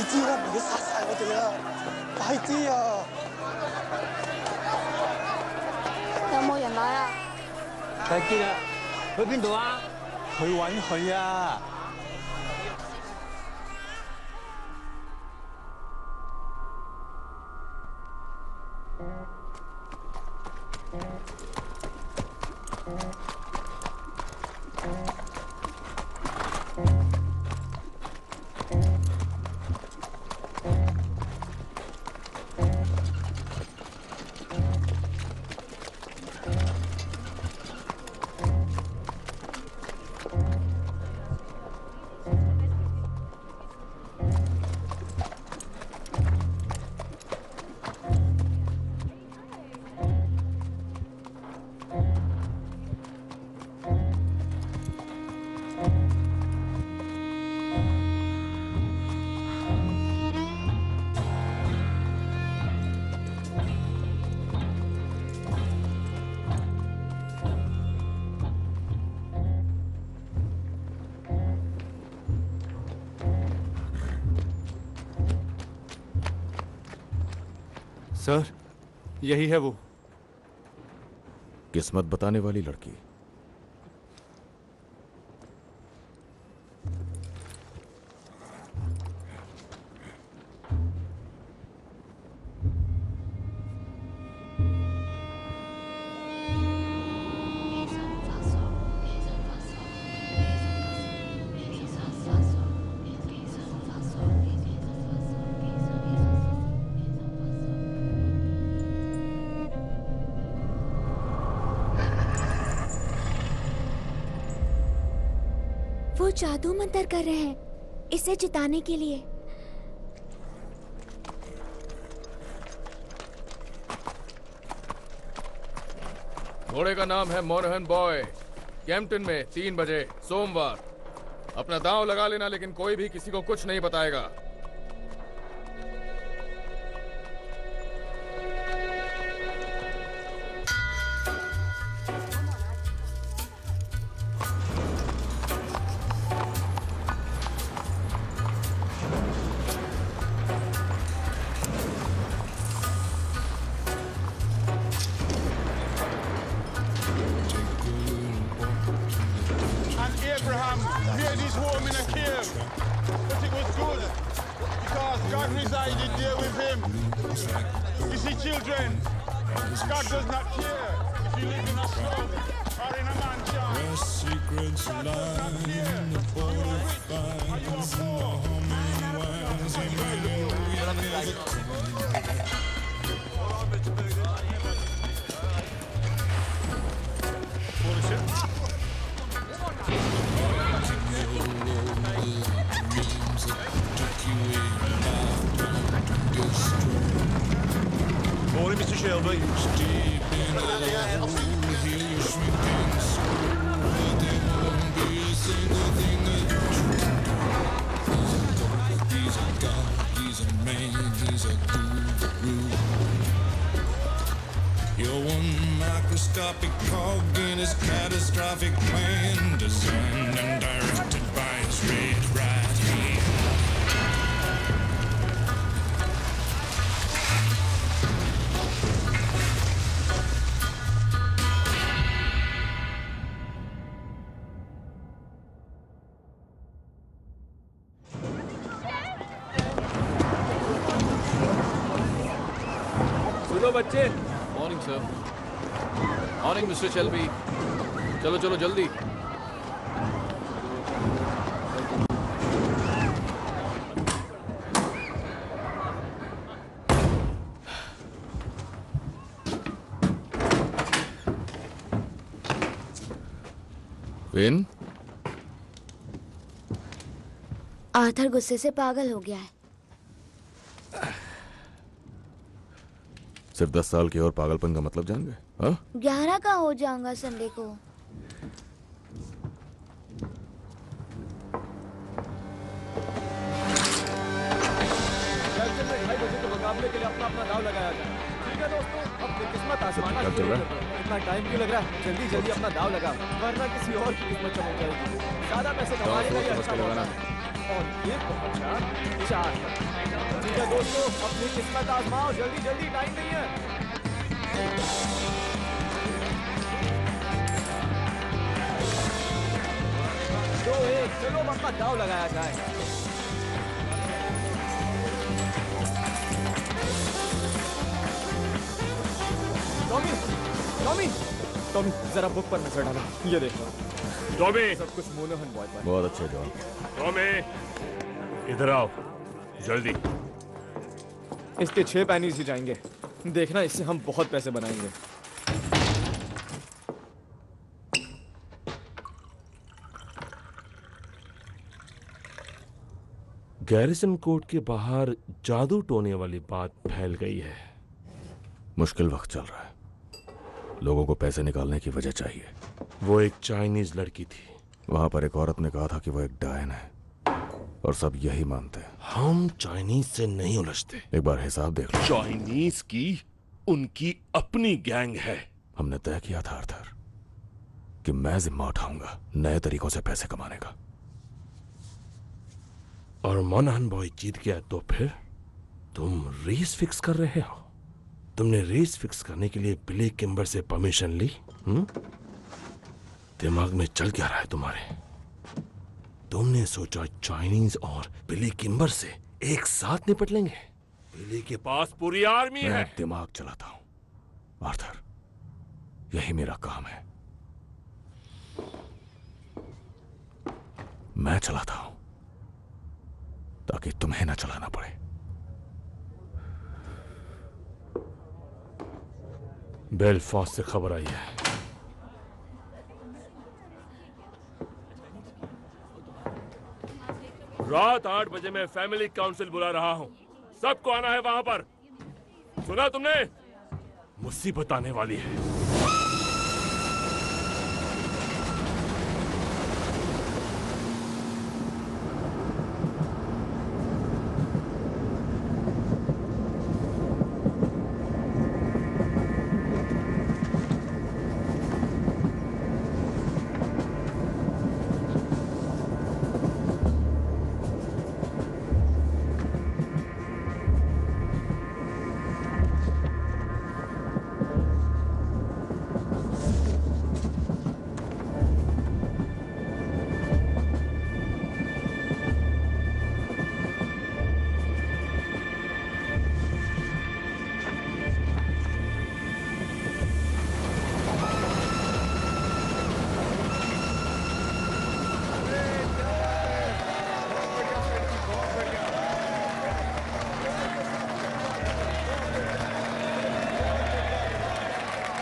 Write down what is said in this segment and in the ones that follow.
知啦，唔好殺晒我哋啊！快啲啊！有冇人來啊？睇見啦，去邊度啊？去揾佢啊！सर, यही है वो। किस्मत बताने वाली लड़की। वो जादू मंतर कर रहे हैं इसे जिताने के लिए। घोड़े का नाम है मोनहन बॉय। कैंपटन में 3 बजे सोमवार। अपना दांव लगा लेना, लेकिन कोई भी किसी को कुछ नहीं बताएगा। Abraham made his home in a cave, but it was good because God resided there with him. You see, children, God does not care if you live in a slum or in a mansion. God does not care if you are rich or you are poor. Morning, Mr. Shelby. You're one microscopic cog in his catastrophic plan, designed and directed by his red right hand. सुनो बच्चे। Morning sir. Morning mister Shelby. चलो चलो जल्दी। Win, Arthur गुस्से से पागल हो गया है। सिर्फ 10 साल के और पागलपन का मतलब जान गए? हाँ? 11 का हो जाऊंगा संडे को। मुकाबले के लिए अपना अपना दाव लगाया जाए। ठीक है दोस्तों, अपनी किस्मत आजमाना शुरू करो। इतना टाइम क्यों लग रहा है? जल्दी जल्दी अपना दाव लगाओ, वरना किसी और की किस्मत चमक जाएगी। ज्यादा पैसे कमा लेगा या अच्छा होगा। और ये पहुंचा 4 पर। ठीक है दोस्तों, अपनी किस्मत आजमाओ, जल्दी जल्दी, टाइम नहीं है। दो एक, चलो अब अपना दाव लगाया जाए। टॉमी, टॉमी, टॉमी, जरा बुक पर नजर डालो। ये देखो, टॉमी, सब कुछ मोनोहन बॉय पर। बहुत अच्छे जॉन। टॉमी, इधर आओ, जल्दी। इसके 6 पैनीज ही जाएंगे। देखना, इससे हम बहुत पैसे बनाएंगे। गैरिसन कोर्ट के बाहर जादू टोने वाली बात फैल गई है। मुश्किल वक्त चल रहा है, लोगों को पैसे निकालने की वजह चाहिए। वो एक चाइनीज लड़की थी। वहां पर एक औरत ने कहा था कि वो एक डायन है, और सब यही मानते हैं। हम चाइनीज से नहीं उलझते। एक बार हिसाब देख लो। चाइनीज की उनकी अपनी गैंग है। हमने तय किया था आर्थर कि मैं जिम्मा उठाऊंगा नए तरीकों से पैसे कमाने का। और मोनहन बॉय जीत गया तो फिर तुम रेस फिक्स कर रहे हो। तुमने रेस फिक्स करने के लिए बिली किम्बर से परमिशन ली? दिमाग में चल क्या रहा है तुम्हारे? तुमने सोचा चाइनीज और बिली किम्बर से एक साथ निपट लेंगे? बिली के पास पूरी आर्मी है। मैं दिमाग चलाता हूं आर्थर, यही मेरा काम है। मैं चलाता हूं ताकि तुम्हें ना चलाना पड़े। बेलफास्ट से खबर आई है। रात 8 बजे मैं फैमिली काउंसिल बुला रहा हूं। सबको आना है वहां पर। सुना तुमने? मुसीबत आने वाली है।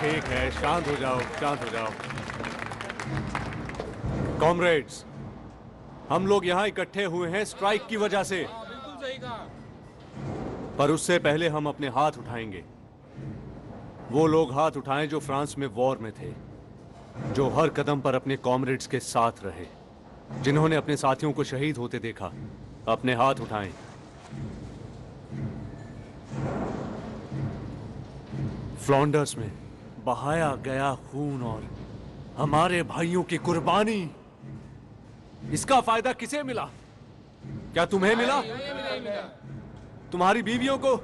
ठीक है, शांत हो जाओ, शांत हो जाओ। कॉमरेड्स, हम लोग यहाँ इकट्ठे हुए हैं स्ट्राइक की वजह से। पर उससे पहले हम अपने हाथ उठाएंगे। वो लोग हाथ उठाएं जो फ्रांस में वॉर में थे, जो हर कदम पर अपने कॉमरेड्स के साथ रहे, जिन्होंने अपने साथियों को शहीद होते देखा। अपने हाथ उठाएं। फ्लॉन्डर्स में बहाया गया खून और हमारे भाइयों की कुर्बानी, इसका फायदा किसे मिला? क्या तुम्हें मिला? तुम्हारी बीवियों को?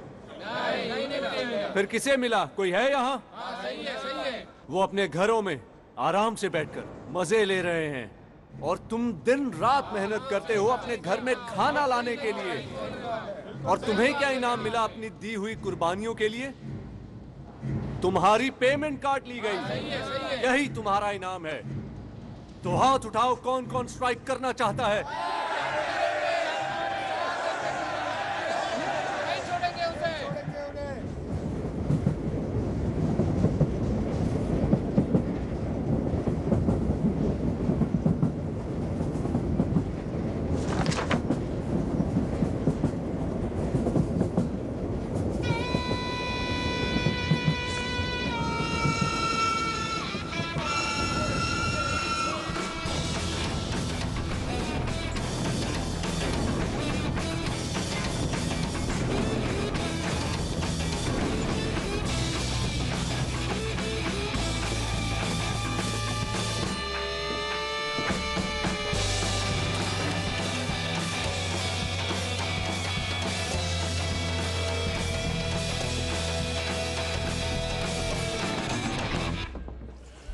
फिर किसे मिला? कोई है यहाँ? वो अपने घरों में आराम से बैठकर मजे ले रहे हैं, और तुम दिन रात मेहनत करते हो अपने घर में खाना लाने के लिए। और तुम्हें क्या इनाम मिला अपनी दी हुई कुर्बानियों के लिए? तुम्हारी पेमेंट काट ली गई, यही तुम्हारा इनाम है। तो हाथ उठाओ, कौन कौन स्ट्राइक करना चाहता है?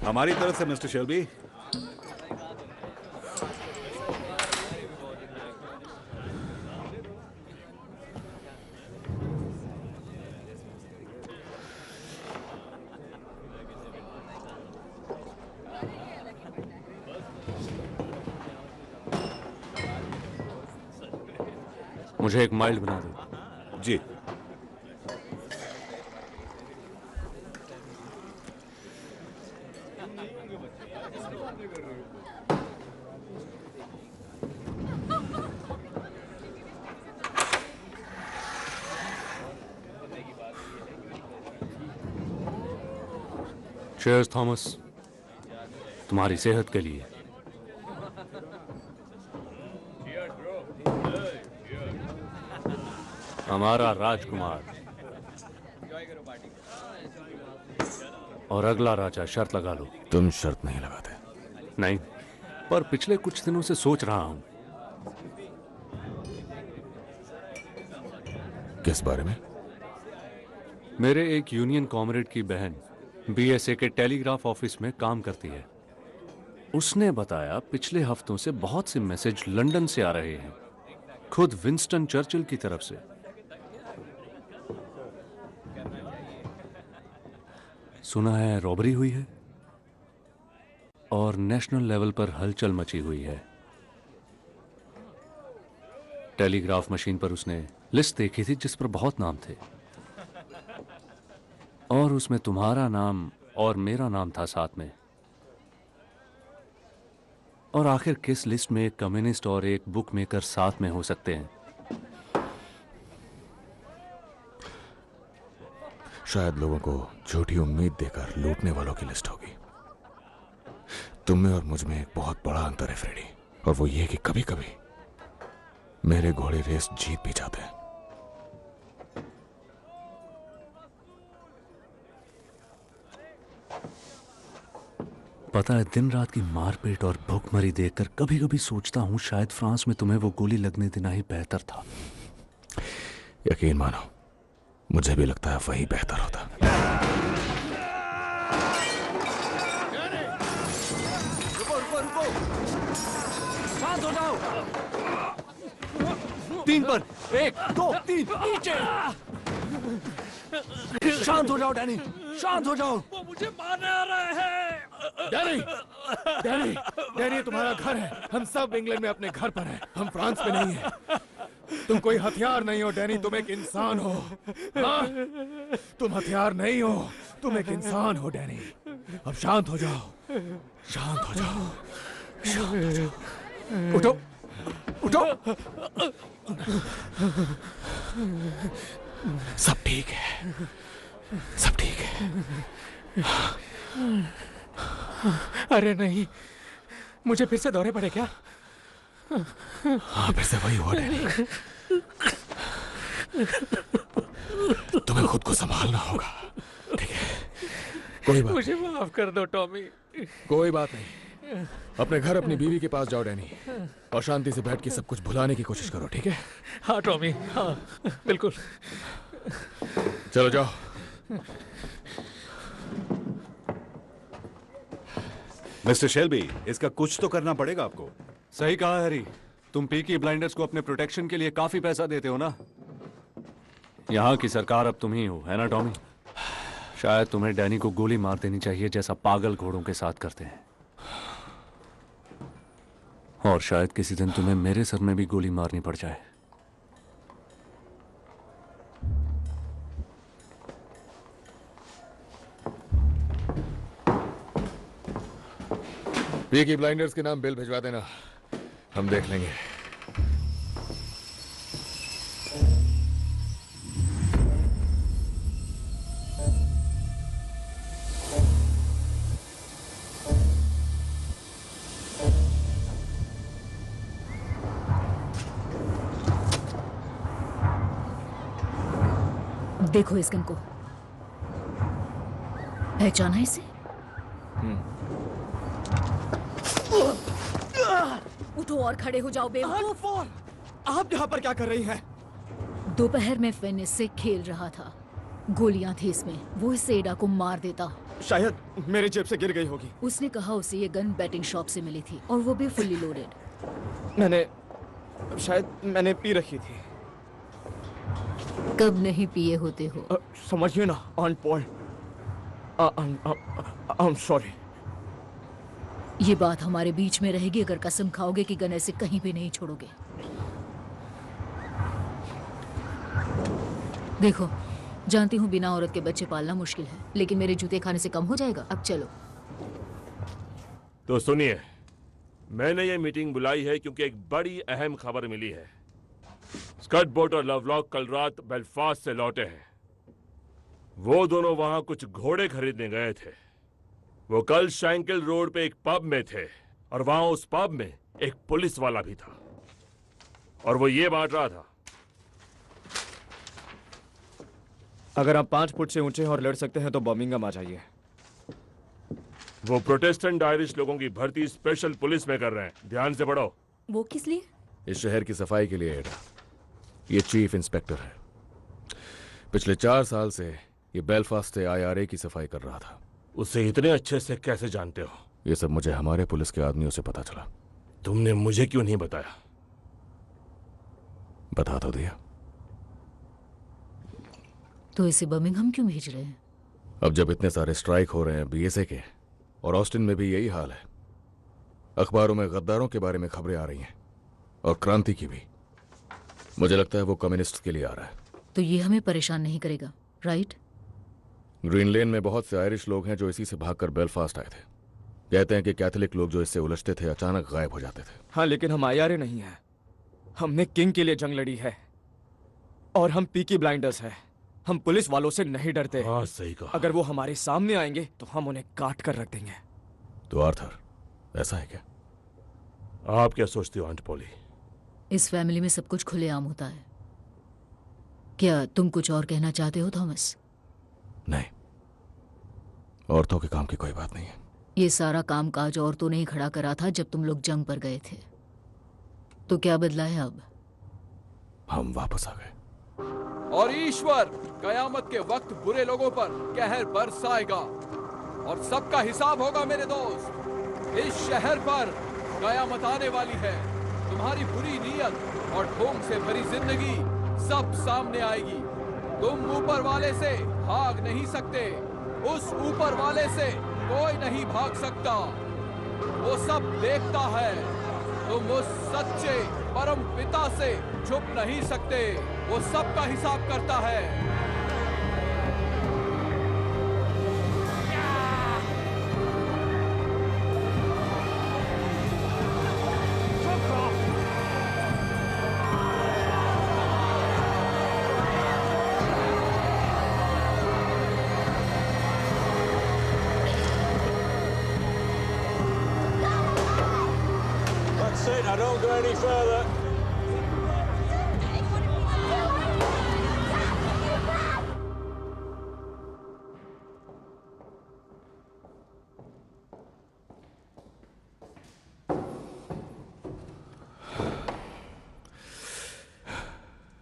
हमारी तरफ से मिस्टर शेल्बी। मुझे एक माइल्ड बना दो। जी। चीयर्स थॉमस, तुम्हारी सेहत के लिए। हमारा राजकुमार और अगला राजा। शर्त लगा लो। तुम शर्त नहीं लगाते। नहीं, पर पिछले कुछ दिनों से सोच रहा हूं। किस बारे में? मेरे एक यूनियन कॉमरेड की बहन बीएसए के टेलीग्राफ ऑफिस में काम करती है। उसने बताया पिछले हफ्तों से बहुत से मैसेज लंदन से आ रहे हैं, खुद विंस्टन चर्चिल की तरफ से। सुना है रॉबरी हुई है और नेशनल लेवल पर हलचल मची हुई है। टेलीग्राफ मशीन पर उसने लिस्ट देखी थी जिस पर बहुत नाम थे और उसमें तुम्हारा नाम और मेरा नाम था साथ में। और आखिर किस लिस्ट में एक कम्युनिस्ट और एक बुक मेकर साथ में हो सकते हैं? शायद लोगों को झूठी उम्मीद देकर लूटने वालों की लिस्ट होगी। तुम में और मुझ में एक बहुत बड़ा अंतर है फ्रेडी, और वो ये कि कभी कभी मेरे घोड़े रेस जीत भी जाते हैं। पता है, दिन रात की मारपीट और भूखमरी देखकर कभी कभी सोचता हूं शायद फ्रांस में तुम्हें वो गोली लगने देना ही बेहतर था। यकीन मानो, मुझे भी लगता है वही बेहतर होता। रुको रुको रुको, शांत हो जाओ। 3 पर 1 2 3 नीचे। शांत हो जाओ डैनी, शांत हो जाओ। वो मुझे मारने आ रहे हैं। डैनी, डैनी, डैनी, तुम्हारा घर है। हम सब इंग्लैंड में अपने घर पर हैं। हम फ्रांस में नहीं हैं। तुम कोई हथियार नहीं हो डैनी, तुम एक इंसान हो। हाँ? तुम हथियार नहीं हो, तुम एक इंसान हो डैनी। अब शांत हो जाओ, शांत हो जाओ, शांत हो जाओ। उठो, उठो। सब ठीक है, सब ठीक है। अरे नहीं, मुझे फिर से दौरे पड़े क्या? हाँ, फिर से वही हुआ डैनी। तुम्हें खुद को संभालना होगा, ठीक है? कोई बात मुझे माफ कर दो टॉमी। कोई बात नहीं, अपने घर अपनी बीवी के पास जाओ डैनी, और शांति से बैठ के सब कुछ भुलाने की कोशिश करो, ठीक है? हाँ टॉमी, हाँ बिल्कुल। चलो जाओ। मिस्टर शेल्बी, इसका कुछ तो करना पड़ेगा आपको। सही कहा हैरी, तुम पीकी ब्लाइंडर्स को अपने प्रोटेक्शन के लिए काफी पैसा देते हो ना। यहाँ की सरकार अब तुम ही हो, है ना टॉमी? शायद तुम्हें डैनी को गोली मार देनी चाहिए जैसा पागल घोड़ों के साथ करते हैं। और शायद किसी दिन तुम्हें मेरे सर में भी गोली मारनी पड़ जाए। पीकी ब्लाइंडर्स के नाम बिल भिजवा देना, हम देख लेंगे। देखो इस गन को, पहचाना इसे? उठो और खड़े हो जाओ बेवकूफ। आप यहाँ पर क्या कर रही हैं? दोपहर में फिन इससे खेल रहा था। गोलियां थी इसमें, वो इस एडा को मार देता। शायद मेरे जेब से गिर गई होगी। उसने कहा उसे ये गन बैटिंग शॉप से मिली थी और वो भी फुल्ली लोडेड। मैंने पी रखी थी। कब नहीं पिए होते हो? समझिए ना on point. I am sorry. ये बात हमारे बीच में रहेगी अगर कसम खाओगे कि गन ऐसे कहीं भी नहीं छोड़ोगे। देखो, जानती हूँ बिना औरत के बच्चे पालना मुश्किल है, लेकिन मेरे जूते खाने से कम हो जाएगा। अब चलो। तो सुनिए, मैंने ये मीटिंग बुलाई है क्योंकि एक बड़ी अहम खबर मिली है। स्कट बोट और लवलॉक कल रात बेलफास्ट से लौटे हैं। वो दोनों वहां कुछ घोड़े खरीदने गए थे। वो कल शैंकल रोड पे एक पब में थे और वहां उस पब में एक पुलिस वाला भी था और वो ये बांट रहा था। अगर आप 5 फुट से ऊंचे हैं और लड़ सकते हैं तो बर्मिंघम आ जाइए। वो प्रोटेस्टेंट आयरिश लोगों की भर्ती स्पेशल पुलिस में कर रहे हैं। ध्यान से पढ़ो। वो किस लिए? इस शहर की सफाई के लिए एडा। ये चीफ इंस्पेक्टर है। पिछले 4 साल से ये बेलफास्ट से IRA की सफाई कर रहा था। उसे इतने अच्छे से कैसे जानते हो? ये सब मुझे हमारे पुलिस के आदमियों से पता चला। तुमने मुझे क्यों नहीं बताया? बता तो दिया। तो इसे बर्मिंघम क्यों भेज रहे हैं? अब जब इतने सारे स्ट्राइक हो रहे हैं BSA के, और ऑस्टिन में भी यही हाल है, अखबारों में गद्दारों के बारे में खबरें आ रही हैं और क्रांति की भी। मुझे लगता है वो कम्युनिस्ट के लिए आ रहा है। तो ये हमें परेशान नहीं करेगा, राइट? ग्रीन लेन में बहुत से आयरिश लोग हैं जो इसी से भागकर बेलफास्ट आए थे। कहते हैं कि कैथोलिक लोग जो इससे उलझते थे अचानक गायब हो जाते थे। हाँ, लेकिन हम IRA नहीं हैं। हमने किंग के लिए जंग लड़ी है और हम पीकी ब्लाइंडर्स हैं। हम पुलिस वालों से नहीं डरते। हाँ, सही कहा। अगर वो हमारे सामने आएंगे तो हम उन्हें काट कर रख देंगे। तो आर्थर, ऐसा है क्या? आप क्या सोचते हो आंट पॉली? इस फैमिली में सब कुछ खुलेआम होता है। क्या तुम कुछ और कहना चाहते हो थॉमस? नहीं, औरतों के काम की कोई बात नहीं है। ये सारा काम काज औरतों ने ही खड़ा करा था जब तुम लोग जंग पर गए थे। तो क्या बदला है अब? हम वापस आ गए। और ईश्वर कयामत के वक्त बुरे लोगों पर कहर बरसाएगा और सबका हिसाब होगा। मेरे दोस्त, इस शहर पर कयामत आने वाली है। तुम्हारी बुरी नीयत और ढोंग से भरी जिंदगी सब सामने आएगी। तुम ऊपर वाले से भाग नहीं सकते। उस ऊपर वाले से कोई नहीं भाग सकता। वो सब देखता है। तुम उस सच्चे परम पिता से छुप नहीं सकते। वो सबका हिसाब करता है। That's it. I don't go any further.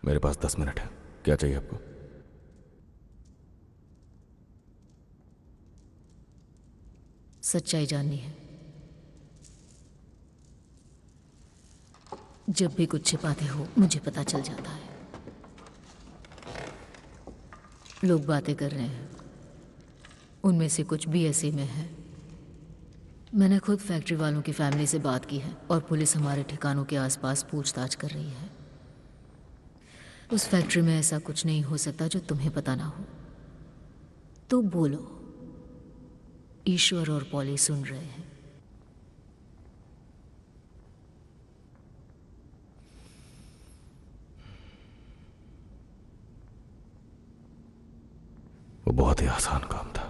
मेरे पास 10 मिनट है। क्या चाहिए आपको? सच्चाई जाननी है। जब भी कुछ छिपाते हो मुझे पता चल जाता है। लोग बातें कर रहे हैं, उनमें से कुछ BSA में है। मैंने खुद फैक्ट्री वालों की फैमिली से बात की है और पुलिस हमारे ठिकानों के आसपास पूछताछ कर रही है। उस फैक्ट्री में ऐसा कुछ नहीं हो सकता जो तुम्हें पता ना हो। तो बोलो, ईश्वर और पॉली सुन रहे हैं। वो बहुत ही आसान काम था।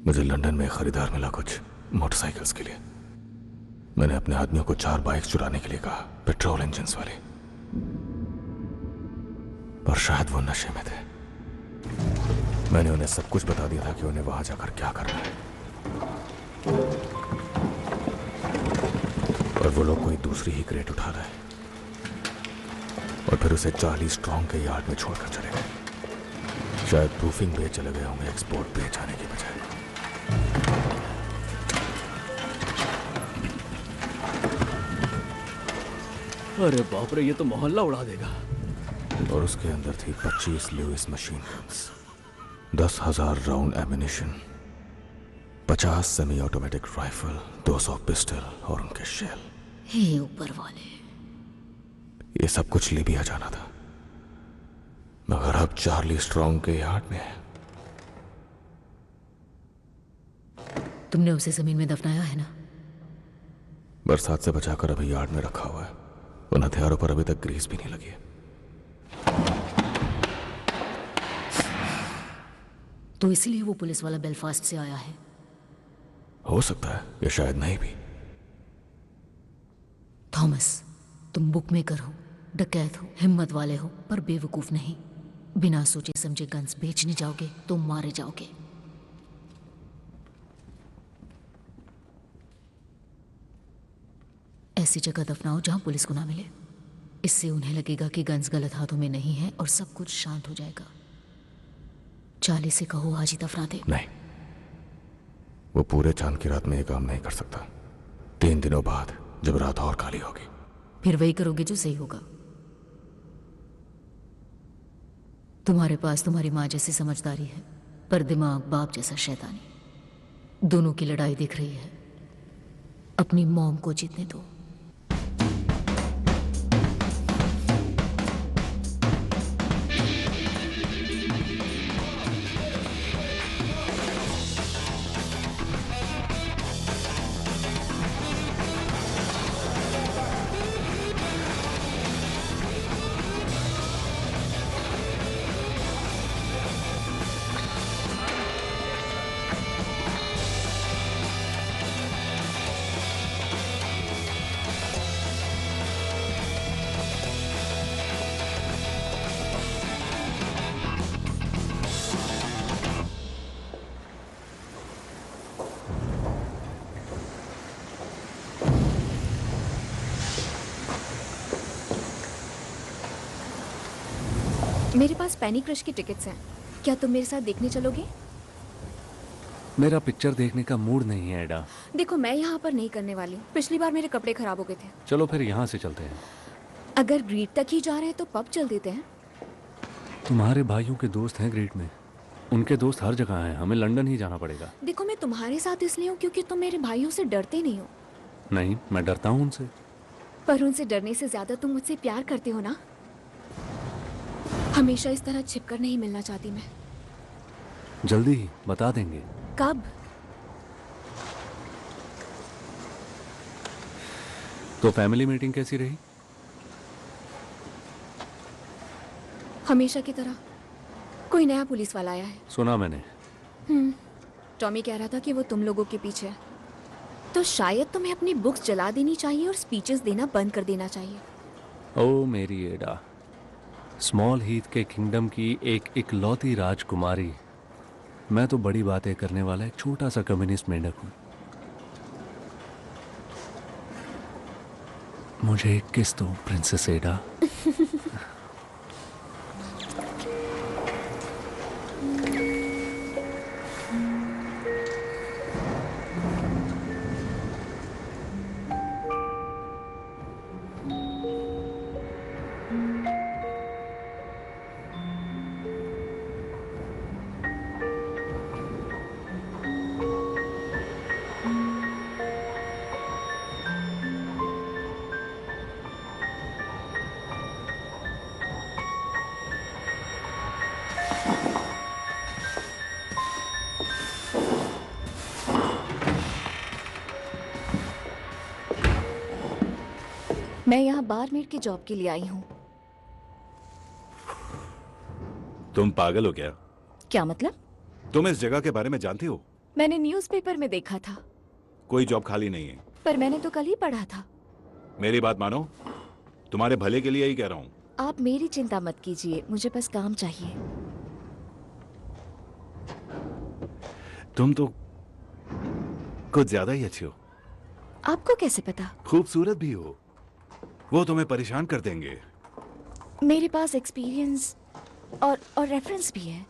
मुझे लंदन में एक खरीदार मिला कुछ मोटरसाइकिल्स के लिए। मैंने अपने आदमियों को 4 बाइक चुराने के लिए कहा, पेट्रोल इंजन्स वाली। और शायद वो नशे में थे। मैंने उन्हें सब कुछ बता दिया था कि उन्हें वहां जाकर क्या करना है। और वो लोग कोई दूसरी ही क्रेट उठा रहे। और फिर उसे 40 स्ट्रॉन्ग के यार्ड में छोड़कर चले गए। शायद प्रूफिंग पे चले गए होंगे, एक्सपोर्ट पे जाने की बजाय। अरे बाप रे, ये तो मोहल्ला उड़ा देगा। और उसके अंदर थी 25 Lewis machine guns, 10,000 round ammunition, 50 semi automatic rifle, 200 pistol और उनके शेल। हे ऊपर वाले, ये सब कुछ लीबिया जाना था, मगर अब चार्ली स्ट्रॉन्ग के यार्ड में है। तुमने उसे जमीन में दफनाया है ना? बरसात से बचाकर अभी यार्ड में रखा हुआ है। उन हथियारों पर अभी तक ग्रीस भी नहीं लगी है। तो इसलिए वो पुलिस वाला बेलफास्ट से आया है। हो सकता है, या शायद नहीं भी। थॉमस, तुम बुक मेकर हो, डकैत हो, हिम्मत वाले हो, पर बेवकूफ नहीं। बिना सोचे समझे गन्स बेचने जाओगे तो मारे जाओगे। ऐसी जगह दफनाओ जहां पुलिस को ना मिले। इससे उन्हें लगेगा कि गन्स गलत हाथों में नहीं है और सब कुछ शांत हो जाएगा। चार्ली से कहो आज ही दफना दे। नहीं, वो पूरे चांद की रात में ये काम नहीं कर सकता। 3 दिनों बाद जब रात और काली होगी, फिर वही करोगे जो सही होगा। तुम्हारे पास तुम्हारी माँ जैसी समझदारी है, पर दिमाग बाप जैसा शैतानी। दोनों की लड़ाई दिख रही है। अपनी मॉम को जीतने दो। मेरे पास पैनी क्रश की टिकट्स हैं, क्या तुम मेरे साथ देखने चलोगे? मेरा पिक्चर देखने का मूड नहीं है एडा। देखो, मैं यहाँ पर नहीं करने वाली। पिछली बार मेरे कपड़े खराब हो गए थे। चलो फिर यहाँ से चलते हैं। अगर ग्रीट तक ही जा रहे हैं तो पब चल देते हैं। तुम्हारे भाइयों के दोस्त हैं ग्रीट में, उनके दोस्त हर जगह हैं। हमें लंदन ही जाना पड़ेगा। देखो, मैं तुम्हारे साथ इसलिए हूँ क्योंकि तुम मेरे भाइयों से डरते नहीं हो। नहीं, मैं डरता हूँ उनसे। पर उनसे डरने से ज्यादा तुम मुझसे प्यार करते हो ना। हमेशा इस तरह छिपकर नहीं मिलना चाहती मैं। जल्दी ही बता देंगे। कब? तो फैमिली मीटिंग कैसी रही? हमेशा की तरह। कोई नया पुलिस वाला आया है। सुना मैंने। टॉमी कह रहा था कि वो तुम लोगों के पीछे है। तो शायद तुम्हें अपनी बुक्स जला देनी चाहिए और स्पीचेस देना बंद कर देना चाहिए। ओ मेरी एडा, स्मॉल हीथ के किंगडम की एक इकलौती राजकुमारी। मैं तो बड़ी बातें करने वाला एक छोटा सा कम्युनिस्ट मेंढक हूं। मुझे एक किस दो प्रिंसेस एडा। मैं यहाँ बारमेड की जॉब के लिए आई हूँ। तुम पागल हो क्या? क्या मतलब? तुम इस जगह के बारे में जानती हो? मैंने न्यूज़पेपर में देखा था। कोई जॉब खाली नहीं है। पर मैंने तो कल ही पढ़ा था। मेरी बात मानो, तुम्हारे भले के लिए ही कह रहा हूँ। आप मेरी चिंता मत कीजिए, मुझे बस काम चाहिए। तुम तो कुछ ज्यादा ही अच्छी हो। आपको कैसे पता? खूबसूरत भी हो। वो तुम्हें परेशान कर देंगे। मेरे पास एक्सपीरियंस और रेफरेंस भी है,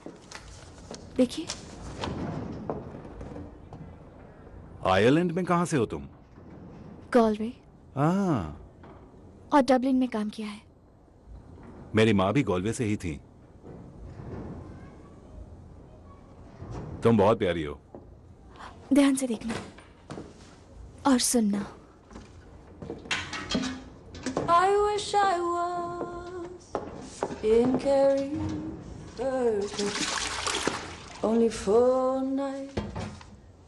देखिए। आयरलैंड में कहाँ से हो तुम? गॉलवे हाँ, और डबलिन में काम किया है। मेरी माँ भी गॉलवे से ही थी। तुम बहुत प्यारी हो। ध्यान से देखना और सुनना। I wish I was in Kerry, only for a night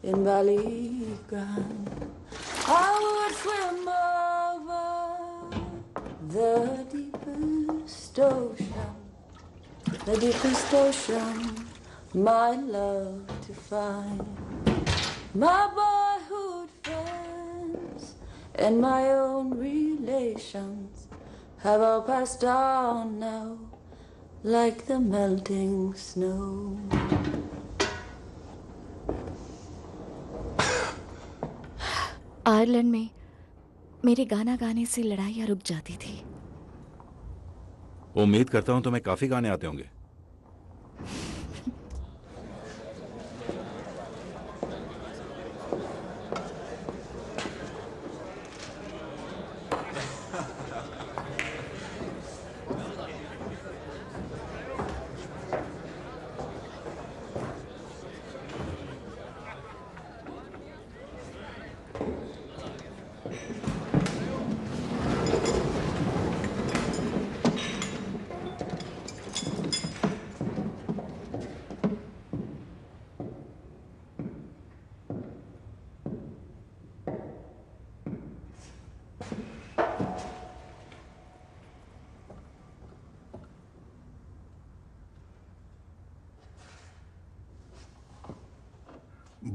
in Ballygrand. I would swim over the deepest ocean, my love to find. My boyhood friends and my own relations have all passed on now, like the melting snow. Ireland में मेरे गाना गाने से लड़ाइयाँ रुक जाती थी। उम्मीद करता हूं तुम्हें काफी गाने आते होंगे।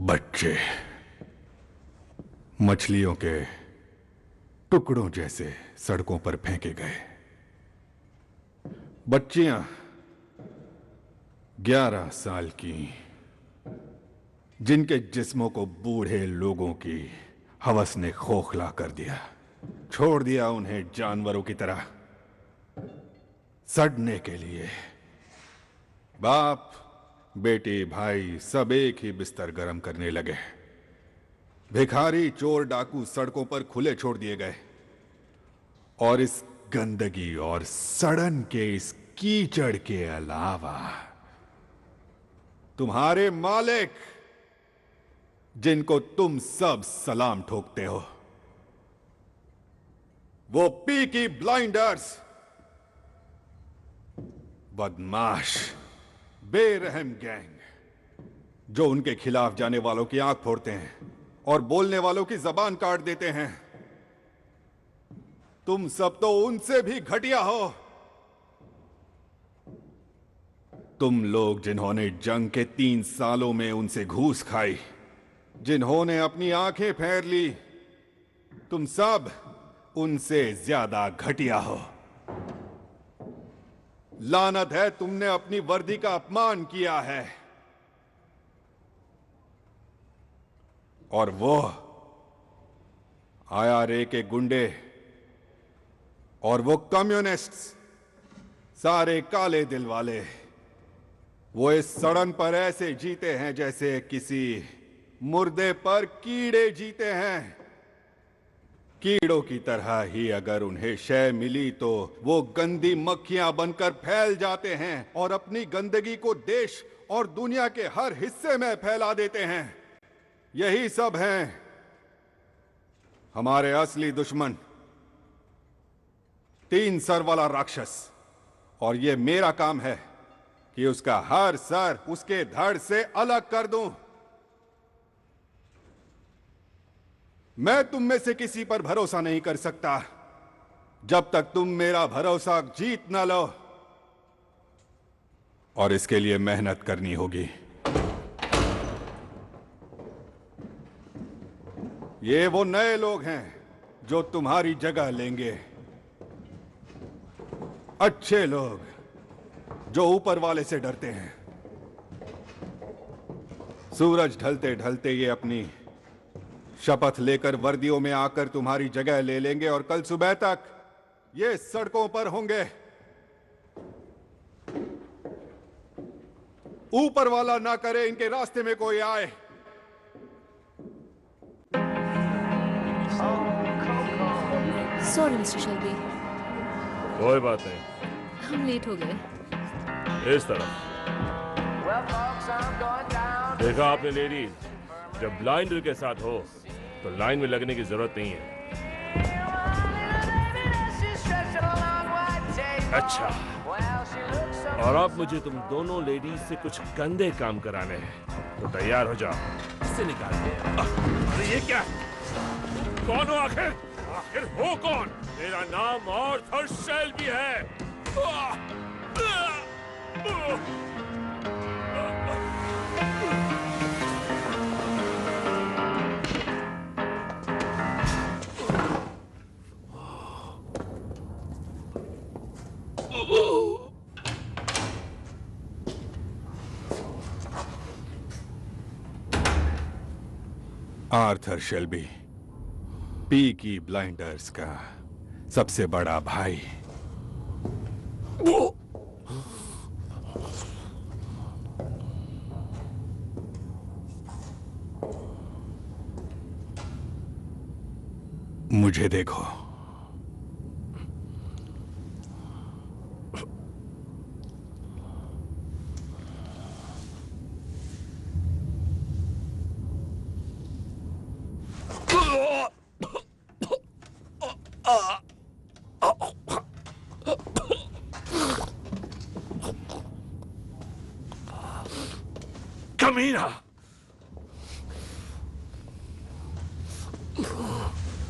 बच्चे मछलियों के टुकड़ों जैसे सड़कों पर फेंके गए। बच्चियां 11 साल की, जिनके जिस्मों को बूढ़े लोगों की हवस ने खोखला कर दिया, छोड़ दिया उन्हें जानवरों की तरह सड़ने के लिए। बाप बेटी भाई सब एक ही बिस्तर गर्म करने लगे। भिखारी चोर डाकू सड़कों पर खुले छोड़ दिए गए और इस गंदगी और सड़न के इस कीचड़ के अलावा तुम्हारे मालिक, जिनको तुम सब सलाम ठोकते हो, वो पीकी ब्लाइंडर्स, बदमाश बेरहम गैंग, जो उनके खिलाफ जाने वालों की आंख फोड़ते हैं और बोलने वालों की जबान काट देते हैं। तुम सब तो उनसे भी घटिया हो। तुम लोग जिन्होंने जंग के 3 सालों में उनसे घूस खाई, जिन्होंने अपनी आंखें फेर ली, तुम सब उनसे ज्यादा घटिया हो। लानत है, तुमने अपनी वर्दी का अपमान किया है। और वो IRA के गुंडे और वो कम्युनिस्ट्स, सारे काले दिल वाले, वो इस सड़न पर ऐसे जीते हैं जैसे किसी मुर्दे पर कीड़े जीते हैं। कीड़ों की तरह ही अगर उन्हें शय मिली तो वो गंदी मक्खियां बनकर फैल जाते हैं और अपनी गंदगी को देश और दुनिया के हर हिस्से में फैला देते हैं। यही सब हैं हमारे असली दुश्मन, 3 सर वाला राक्षस। और ये मेरा काम है कि उसका हर सर उसके धड़ से अलग कर दूं। मैं तुम में से किसी पर भरोसा नहीं कर सकता जब तक तुम मेरा भरोसा जीत न लो, और इसके लिए मेहनत करनी होगी। ये वो नए लोग हैं जो तुम्हारी जगह लेंगे, अच्छे लोग जो ऊपर वाले से डरते हैं। सूरज ढलते ढलते ये अपनी शपथ लेकर वर्दियों में आकर तुम्हारी जगह ले लेंगे और कल सुबह तक ये सड़कों पर होंगे। ऊपर वाला ना करे इनके रास्ते में कोई आए। सॉरी मिस्टर शेल्बी, कोई बात नहीं, हम लेट हो गए। इस तरफ देखा आपने लेडीज, जब ब्लाइंडर के साथ हो तो लाइन में लगने की जरूरत नहीं है। अच्छा, और अब मुझे तुम दोनों लेडीज से कुछ गंदे काम कराने हैं, तो तैयार हो जाओ। इससे निकाल दे। अरे ये क्या? कौन हो आखिर? आखिर हो कौन? मेरा नाम आर्थर शेल्बी है। आर्थर शेल्बी, पीकी ब्लाइंडर्स का सबसे बड़ा भाई। मुझे देखो, कमीना!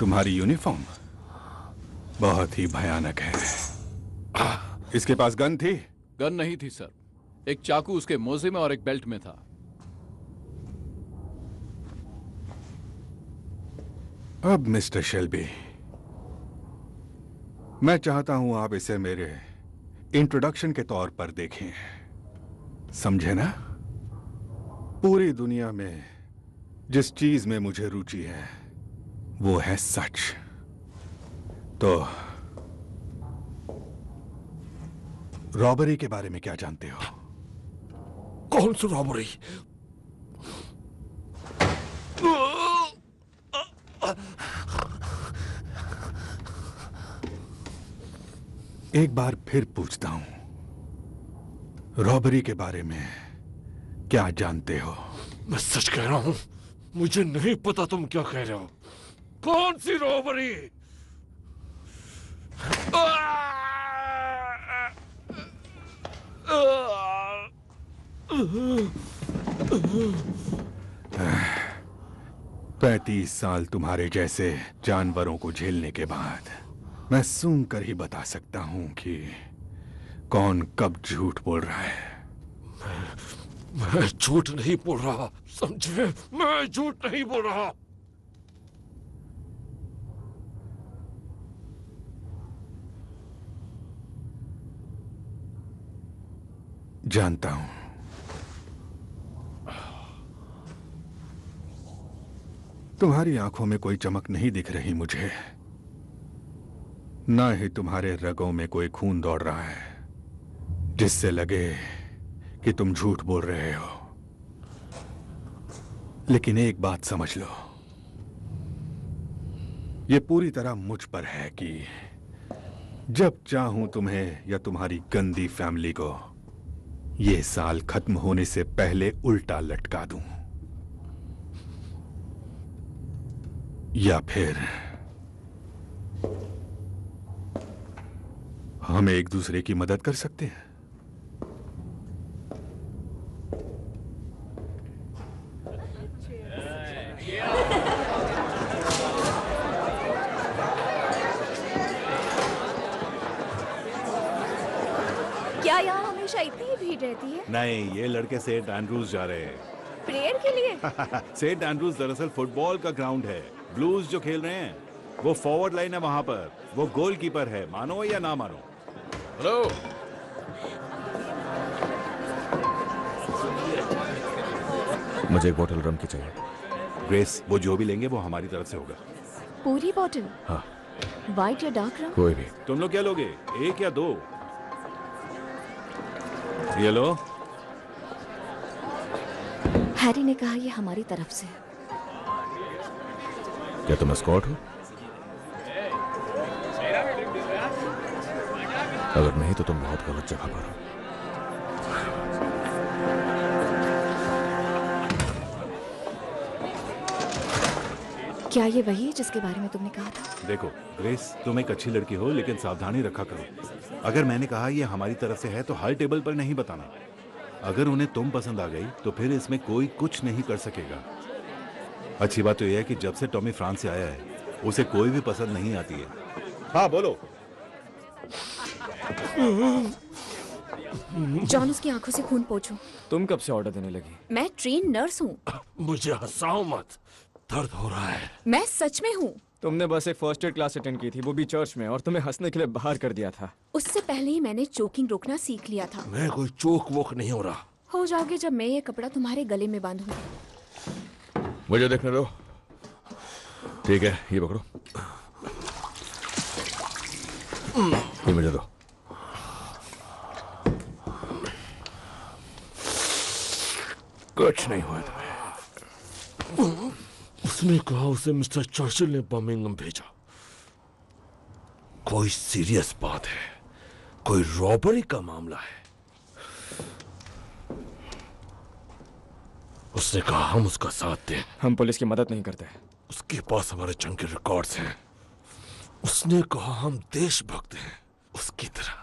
तुम्हारी यूनिफॉर्म बहुत ही भयानक है। इसके पास गन थी? गन नहीं थी सर, एक चाकू उसके मोजे में और एक बेल्ट में था। अब मिस्टर शेल्बी, मैं चाहता हूं आप इसे मेरे इंट्रोडक्शन के तौर पर देखें, समझे ना? पूरी दुनिया में जिस चीज में मुझे रुचि है वो है सच। तो रॉबरी के बारे में क्या जानते हो? कौन सी रॉबरी? एक बार फिर पूछता हूं, रॉबरी के बारे में क्या जानते हो? मैं सच कह रहा हूं, मुझे नहीं पता तुम क्या कह रहे हो। कौन सी रॉबरी? पैंतीस साल तुम्हारे जैसे जानवरों को झेलने के बाद मैं सूंघ कर ही बता सकता हूं कि कौन कब झूठ बोल रहा है। मैं झूठ नहीं बोल रहा, समझे? मैं झूठ नहीं बोल रहा। जानता हूं। तुम्हारी आंखों में कोई चमक नहीं दिख रही मुझे, ना ही तुम्हारे रगों में कोई खून दौड़ रहा है जिससे लगे कि तुम झूठ बोल रहे हो। लेकिन एक बात समझ लो, यह पूरी तरह मुझ पर है कि जब चाहूं तुम्हें या तुम्हारी गंदी फैमिली को यह साल खत्म होने से पहले उल्टा लटका दूं, या फिर हम एक दूसरे की मदद कर सकते हैं। क्या यहाँ हमेशा इतनी ही भीड़ रहती है? नहीं, ये लड़के सेंट एंड्रूज जा रहे हैं। प्रेयर के लिए? सेंट एंड्रूज दरअसल फुटबॉल का ग्राउंड है। ब्लूज जो खेल रहे हैं वो फॉरवर्ड लाइन है, वहां पर वो गोलकीपर है, मानो या ना मानो। हेलो, मुझे एक बोतल रम की चाहिए। ग्रेस, वो जो भी लेंगे वो हमारी तरफ से होगा। पूरी बॉटल? हाँ। व्हाइट या डार्क रम? कोई भी। तुम लोग क्या लोगे, एक या दो? ये लो। हैरी ने कहा ये हमारी तरफ से है। क्या तुम एस्कॉर्ट हो? अगर नहीं तो तुम बहुत गलत जगह पर हो। क्या ये वही है जिसके बारे में तुमने कहा था? देखो ग्रेस, तुम एक अच्छी लड़की हो, लेकिन सावधानी रखा करो। अगर मैंने कहा ये हमारी तरफ से है तो हर टेबल पर नहीं बताना। अगर उन्हें तुम पसंद आ गई तो फिर इसमें कोई कुछ नहीं कर सकेगा। अच्छी बात तो यह है कि जब से टॉमी फ्रांस से आया है उसे कोई भी पसंद नहीं आती है। हाँ बोलो। जॉन, उसकी आंखों से खून पोंछो। तुम कब से ऑर्डर देने लगी? मैं ट्रेन नर्स हूँ। मुझे हंसाओ मत, दर्द हो रहा है। मैं सच में हूँ। तुमने बस एक फर्स्ट एड क्लास अटेंड की थी, वो भी चर्च में, और तुम्हें हंसने के लिए बाहर कर दिया था। उससे पहले ही मैंने चोकिंग रोकना सीख लिया था। मैं कोई चोक वोक नहीं हो रहा। हो जाओगे जब मैं ये कपड़ा तुम्हारे गले में बांधूंगी। मुझे देखने दो। ठीक है, ये पकड़ो। ये मुझे दो। कुछ नहीं हुआ तुम्हें। उसने कहा उसे मिस्टर चर्चिल ने बर्मिंघम भेजा। कोई सीरियस बात है, कोई रॉबरी का मामला है। उसने कहा हम उसका साथ दें। हम पुलिस की मदद नहीं करते। उसके पास हमारे जंग के रिकॉर्ड्स हैं। उसने कहा हम देशभक्त हैं उसकी तरह।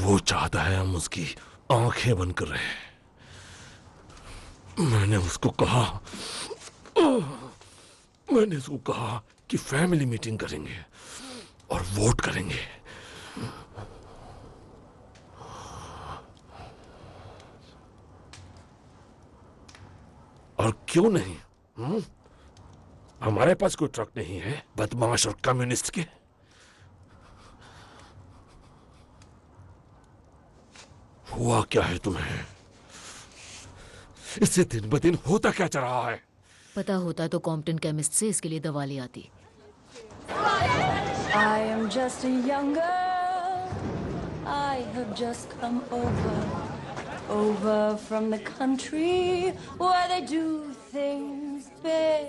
वो चाहता है हम उसकी आंखें बंद कर रहे हैं। मैंने उसको कहा कि फैमिली मीटिंग करेंगे और वोट करेंगे। और क्यों नहीं? हमारे पास कोई ट्रक नहीं है बदमाश और कम्युनिस्ट के। हुआ क्या है तुम्हें? इससे दिन ब दिन होता क्या जा रहा है? पता होता तो कॉम्पटन केमिस्ट से इसके लिए दवा ले आती। I am just a young girl. I have just come over from the country where they do things big.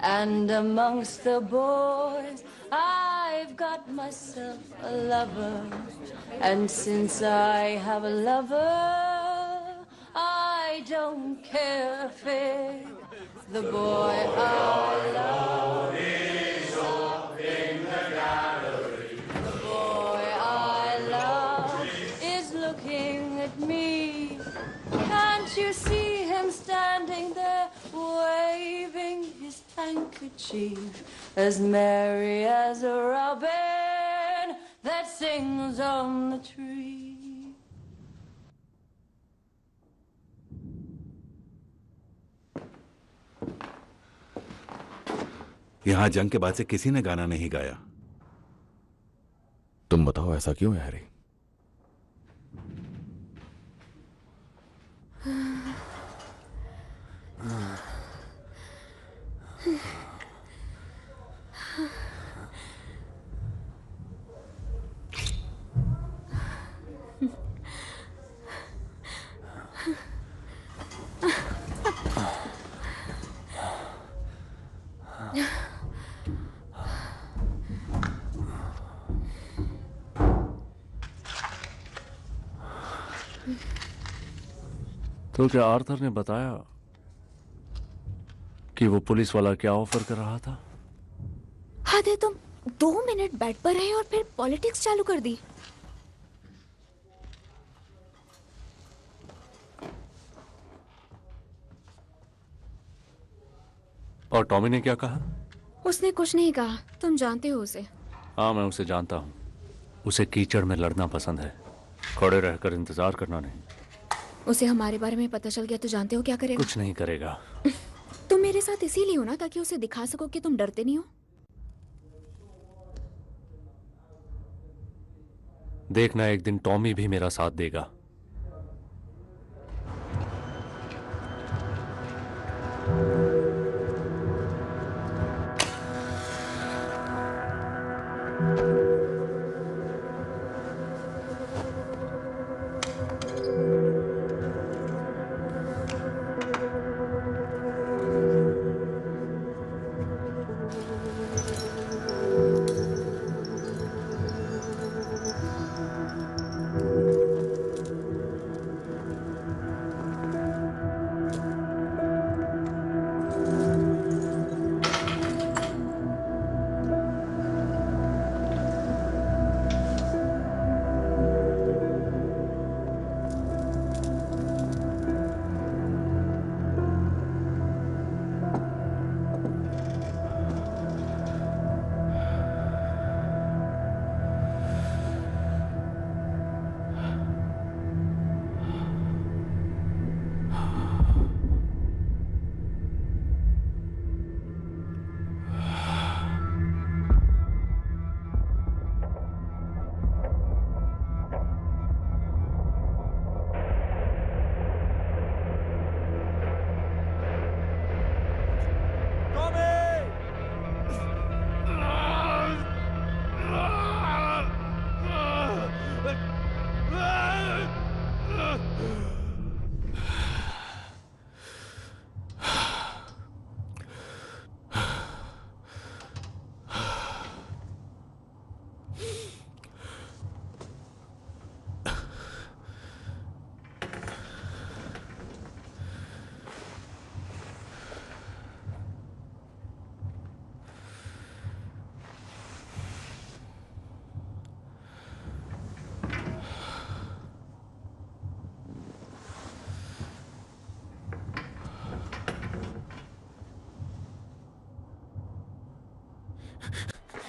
And amongst the boys, I've got myself a lover. And since I have a lover, I don't care a fig. The boy I love is up in the gallery. The boy I love is looking at me. Can't you see him standing there, waving his handkerchief, as merry as a robin that sings on the tree? यहाँ जंग के बाद से किसी ने गाना नहीं गाया। तुम बताओ ऐसा क्यों है हैरी? तो क्या आर्थर ने बताया कि वो पुलिस वाला क्या ऑफर कर रहा था? हद है, तुम 2 मिनट बेड पर रहे और फिर पॉलिटिक्स चालू कर दी। और टॉमी ने क्या कहा? उसने कुछ नहीं कहा। तुम जानते हो उसे। हाँ, मैं उसे जानता हूँ। उसे कीचड़ में लड़ना पसंद है, खड़े रहकर इंतजार करना नहीं। उसे हमारे बारे में पता चल गया तो जानते हो क्या करेगा? कुछ नहीं करेगा। तुम मेरे साथ इसीलिए हो ना, ताकि उसे दिखा सको कि तुम डरते नहीं हो। देखना, एक दिन टॉमी भी मेरा साथ देगा।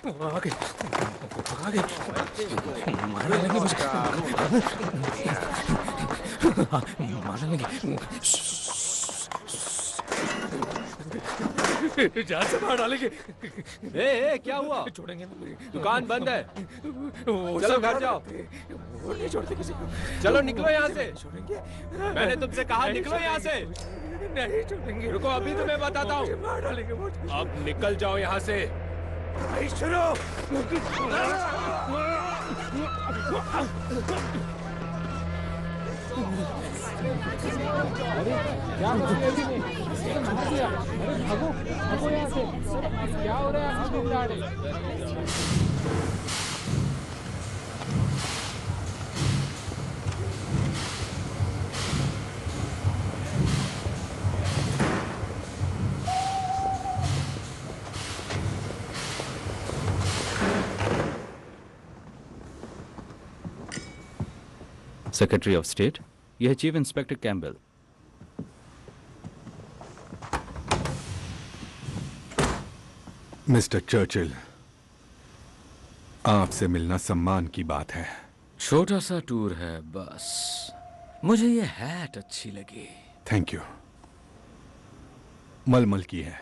आगे आगे मारने लगे मुझे, मारने लगे। जान से मार डालेंगे। ए, क्या हुआ? छोड़ेंगे ना, दुकान बंद है। चलो घर जाओ। वो नहीं छोड़ते किसी को। चलो निकलो यहाँ से। छोड़ेंगे। मैंने तुमसे कहा निकलो यहाँ से। नहीं छोड़ेंगे। रुको, अभी तुम्हें बताता हूँ। मार डालेंगे मुझे। अब निकल जाओ यहाँ से। शुरू। क्या हो रहा है? सेक्रेटरी ऑफ स्टेट, यह है chief inspector Campbell. Mister Churchill, आपसे मिलना सम्मान की बात है। छोटा सा टूर है बस। मुझे ये हैट अच्छी लगी। Thank you. मलमल की है।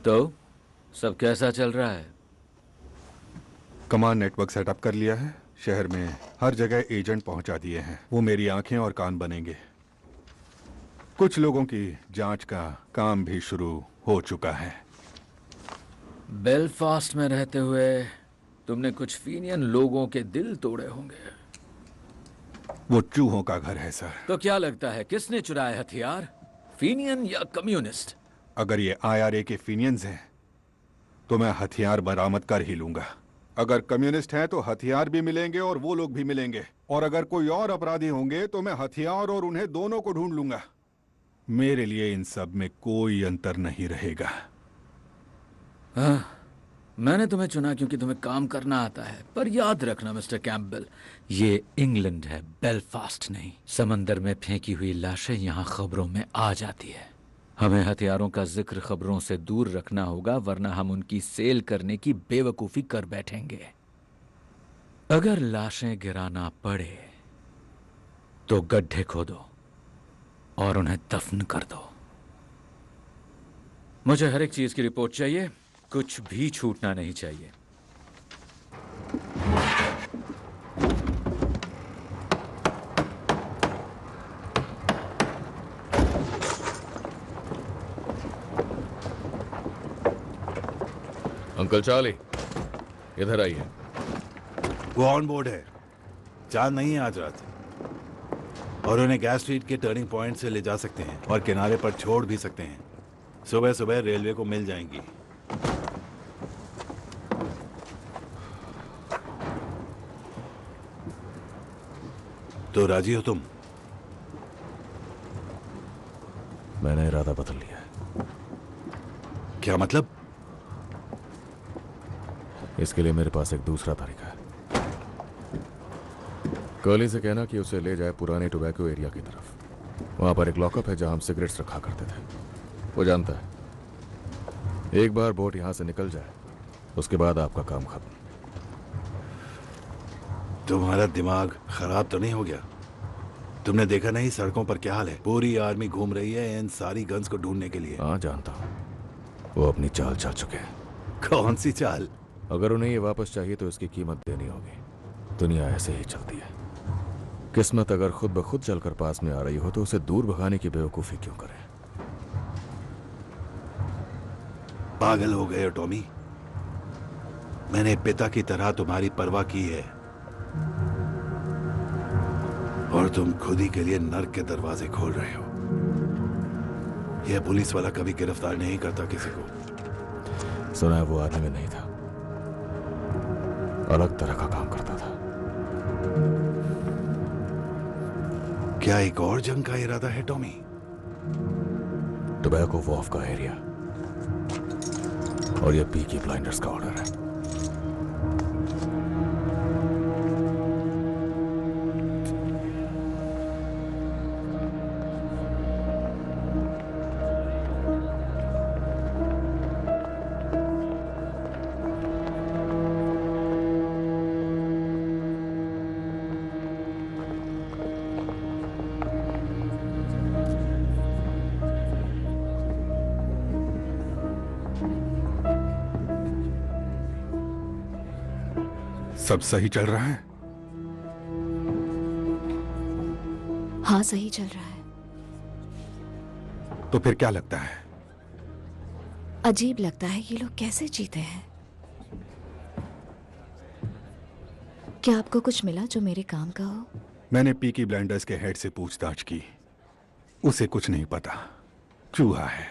तो सब कैसा चल रहा है? कमांड नेटवर्क सेटअप कर लिया है। शहर में हर जगह एजेंट पहुंचा दिए हैं। वो मेरी आंखें और कान बनेंगे। कुछ लोगों की जांच का काम भी शुरू हो चुका है। बेलफास्ट में रहते हुए तुमने कुछ फीनियन लोगों के दिल तोड़े होंगे। वो चूहों का घर है सर। तो क्या लगता है किसने चुराए हथियार, फीनियन या कम्युनिस्ट? अगर ये IRA के फीनियंस हैं तो मैं हथियार बरामद कर ही लूंगा। अगर कम्युनिस्ट हैं तो हथियार भी मिलेंगे और वो लोग भी मिलेंगे। और अगर कोई और अपराधी होंगे तो मैं हथियार और उन्हें दोनों को ढूंढ लूंगा। मेरे लिए इन सब में कोई अंतर नहीं रहेगा। मैंने तुम्हें चुना क्योंकि तुम्हें काम करना आता है। पर याद रखना मिस्टर कैम्पबेल, ये इंग्लैंड है, बेलफास्ट नहीं। समंदर में फेंकी हुई लाशें यहाँ खबरों में आ जाती है। हमें हथियारों का जिक्र खबरों से दूर रखना होगा, वरना हम उनकी सेल करने की बेवकूफी कर बैठेंगे। अगर लाशें गिराना पड़े तो गड्ढे खोदो और उन्हें दफन कर दो। मुझे हर एक चीज की रिपोर्ट चाहिए, कुछ भी छूटना नहीं चाहिए। अंकल चार्ली, इधर आइए। वो ऑन बोर्ड है। चांद नहीं है आज रात, और उन्हें गैस स्ट्रीट के टर्निंग पॉइंट से ले जा सकते हैं और किनारे पर छोड़ भी सकते हैं। सुबह सुबह रेलवे को मिल जाएंगी। तो राजी हो तुम? मैंने इरादा बदल लिया है। क्या मतलब? इसके लिए मेरे पास एक दूसरा तरीका है। कर्ली से कहना कि उसे ले जाए पुराने टोबैको एरिया की तरफ। वहां पर एक लॉकअप है जहां हम सिगरेट्स रखा करते थे। वो जानता है एक बार बोट यहां से निकल जाए उसके बाद आपका काम खत्म। तुम्हारा दिमाग खराब तो नहीं हो गया? तुमने देखा नहीं सड़कों पर क्या हाल है? पूरी आर्मी घूम रही है इन सारी गन्स को ढूंढने के लिए। हाँ जानता हूं, वो अपनी चाल चल चुके हैं। कौन सी चाल? अगर उन्हें ये वापस चाहिए तो इसकी कीमत देनी होगी। दुनिया ऐसे ही चलती है। किस्मत अगर खुद ब खुद चलकर पास में आ रही हो तो उसे दूर भगाने की बेवकूफी क्यों करें? पागल हो गए हो टॉमी। मैंने पिता की तरह तुम्हारी परवाह की है और तुम खुद ही के लिए नर्क के दरवाजे खोल रहे हो। यह पुलिस वाला कभी गिरफ्तार नहीं करता किसी को। सुना है वो आदमी में नहीं था, अलग तरह का काम करता था। क्या एक और जंग का इरादा है टॉमी? टोबैको वॉफ का एरिया और ये पीकी ब्लाइंडर्स का ऑर्डर है। सब सही चल रहा है? हाँ, सही चल रहा है। तो फिर क्या लगता है? अजीब लगता है ये लोग कैसे जीते हैं। क्या आपको कुछ मिला जो मेरे काम का हो? मैंने पीकी ब्लाइंडर्स के हेड से पूछताछ की, उसे कुछ नहीं पता, चूहा है।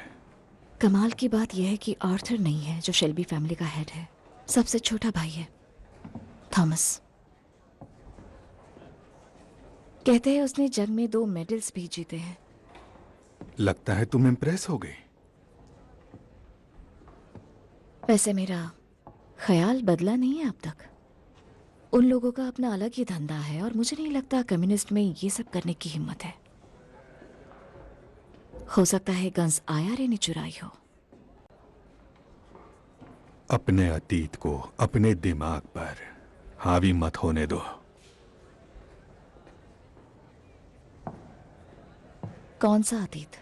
कमाल की बात यह है कि आर्थर नहीं है जो शेल्बी फैमिली का हेड है, सबसे छोटा भाई है थॉमस। कहते हैं उसने जंग में 2 मेडल्स भी जीते हैं। लगता है तुम इम्प्रेस हो गई। वैसे मेरा ख्याल बदला नहीं है अब तक। उन लोगों का अपना अलग ही धंधा है और मुझे नहीं लगता कम्युनिस्ट में ये सब करने की हिम्मत है। हो सकता है गन्स आईआरए ने चुराई हो। अपने अतीत को अपने दिमाग पर हावी मत होने दो। कौन सा अतीत?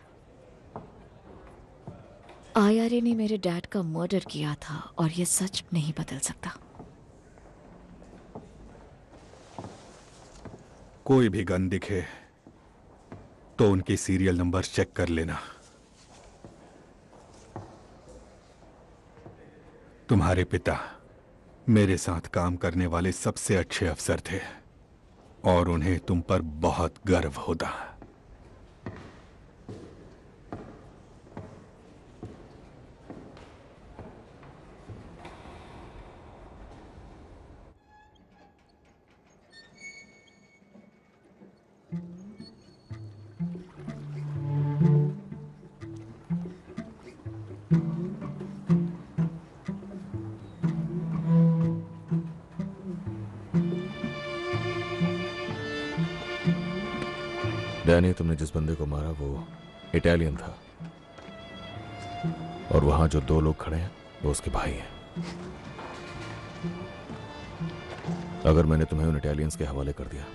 आईआरए ने मेरे डैड का मर्डर किया था और ये सच नहीं बदल सकता। कोई भी गन दिखे तो उनके सीरियल नंबर चेक कर लेना। तुम्हारे पिता मेरे साथ काम करने वाले सबसे अच्छे अफसर थे और उन्हें तुम पर बहुत गर्व होता। डैनी, तुमने जिस बंदे को मारा वो इटालियन था और वहां जो 2 लोग खड़े हैं वो उसके भाई हैं। अगर मैंने तुम्हें उन इटालियंस के हवाले कर दिया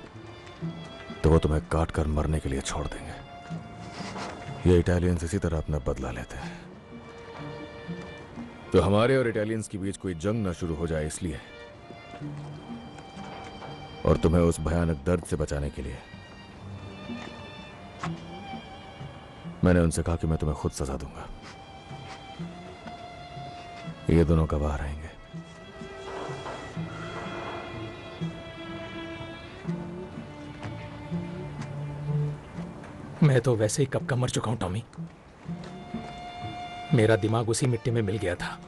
तो वो तुम्हें काट कर मरने के लिए छोड़ देंगे। ये इटालियंस इसी तरह अपना बदला लेते हैं। तो हमारे और इटालियंस के बीच कोई जंग ना शुरू हो जाए इसलिए, और तुम्हें उस भयानक दर्द से बचाने के लिए मैंने उनसे कहा कि मैं तुम्हें खुद सजा दूंगा। ये दोनों गवाह रहेंगे। मैं तो वैसे ही कब का मर चुका हूं टॉमी। मेरा दिमाग उसी मिट्टी में मिल गया था।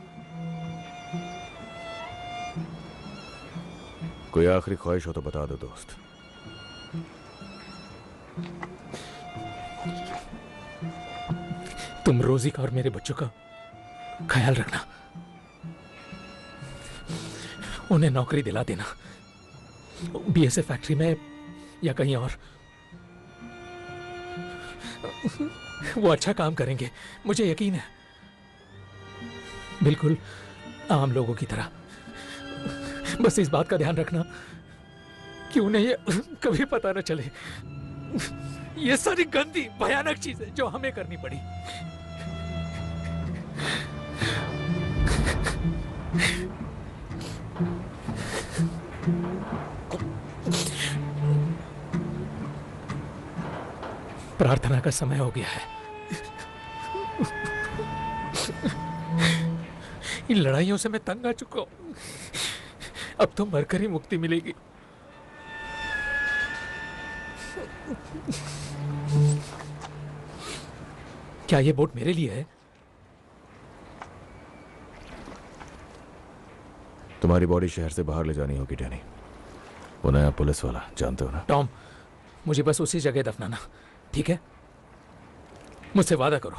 कोई आखिरी ख्वाहिश हो तो बता दो दोस्त। तुम रोजी का और मेरे बच्चों का ख्याल रखना, उन्हें नौकरी दिला देना, बीएसएफ फैक्ट्री में या कहीं और। वो अच्छा काम करेंगे, मुझे यकीन है, बिल्कुल आम लोगों की तरह। बस इस बात का ध्यान रखना कि उन्हें ये कभी पता न चले ये सारी गंदी भयानक चीजें जो हमें करनी पड़ी। प्रार्थना का समय हो गया है। इन लड़ाइयों से मैं तंग आ चुका हूं। अब तो मरकर ही मुक्ति मिलेगी। क्या ये बोट मेरे लिए है? तुम्हारी बॉडी शहर से बाहर ले जानी होगी डैनी। वो नया पुलिस वाला, जानते हो ना? टॉम, मुझे बस उसी जगह दफनाना, ठीक है? मुझसे वादा करो,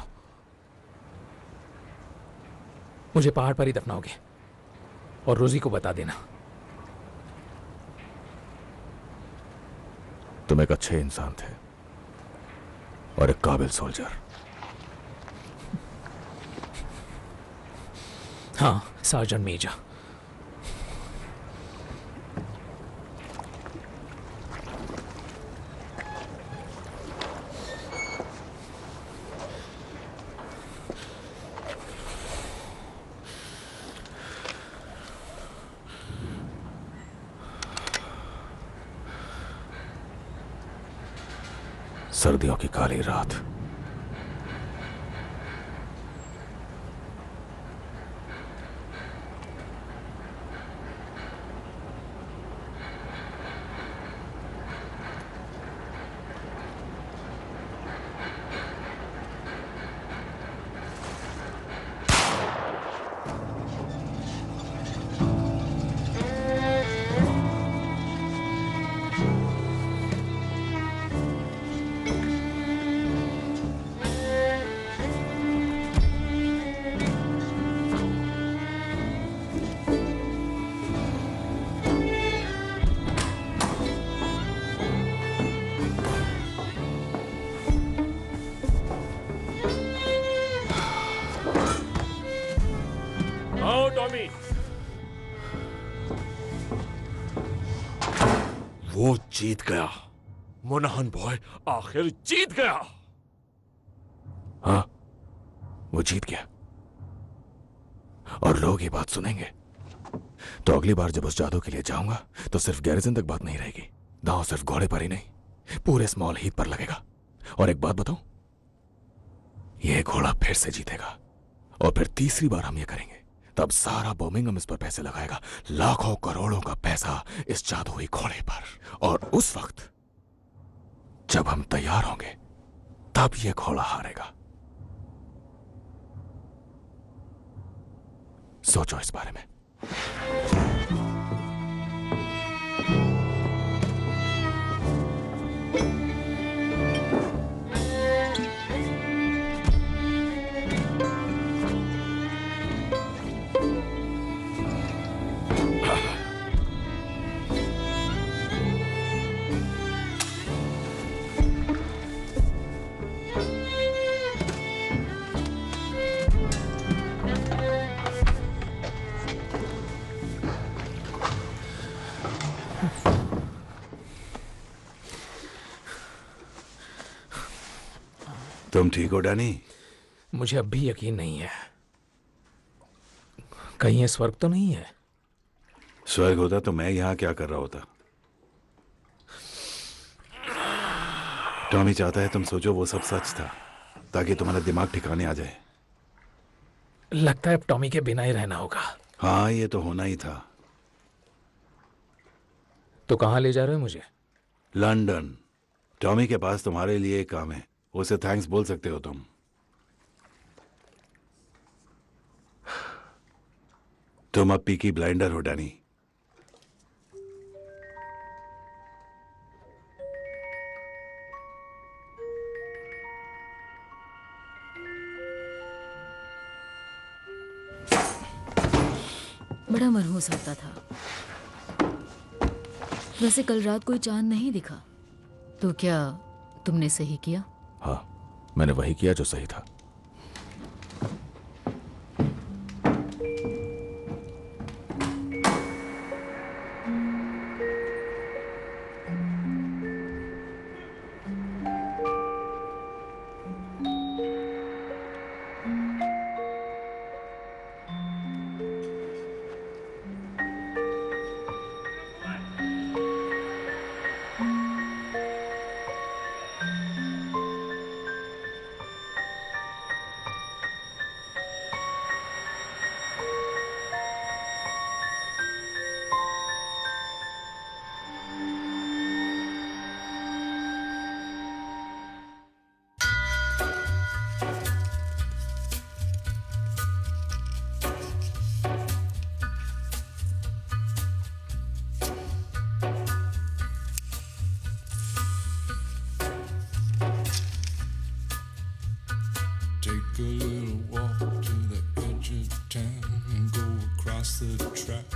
मुझे पहाड़ पर ही दफनाओगे और रोजी को बता देना। तुम एक अच्छे इंसान थे और एक काबिल सोल्जर। हाँ, सार्जेंट मेजर। सर्दियों की काली रात। आओ टॉमी। वो जीत गया, मोनाहन बॉय आखिर जीत गया। हाँ, वो जीत गया और लोग ये बात सुनेंगे तो अगली बार जब उस जादू के लिए जाऊंगा तो सिर्फ गैरिजन तक बात नहीं रहेगी, दांव सिर्फ घोड़े पर ही नहीं पूरे स्मॉल हीथ पर लगेगा। और एक बात बताऊं, ये घोड़ा फिर से जीतेगा और फिर तीसरी बार हम ये करेंगे तब सारा बर्मिंघम इस पर पैसे लगाएगा, लाखों करोड़ों का पैसा इस जादुई घोड़े पर। और उस वक्त जब हम तैयार होंगे तब ये घोड़ा हारेगा। सोचो इस बारे में। तुम ठीक हो डैनी? मुझे अब भी यकीन नहीं है, कहीं ये स्वर्ग तो नहीं है? स्वर्ग होता तो मैं यहां क्या कर रहा होता? टॉमी चाहता है तुम सोचो वो सब सच था ताकि तुम्हारा दिमाग ठिकाने आ जाए। लगता है अब टॉमी के बिना ही रहना होगा। हाँ, ये तो होना ही था। तो कहां ले जा रहे हो मुझे? लंदन। टॉमी के पास तुम्हारे लिए एक काम है, उसे थैंक्स बोल सकते हो तुम। तुम अब पीकी ब्लाइंडर हो डैनी। बड़ा मनहूस लगता था। वैसे कल रात कोई चांद नहीं दिखा, तो क्या तुमने सही किया? हाँ, मैंने वही किया जो सही था। Take a little walk to the edge of town and go across the track.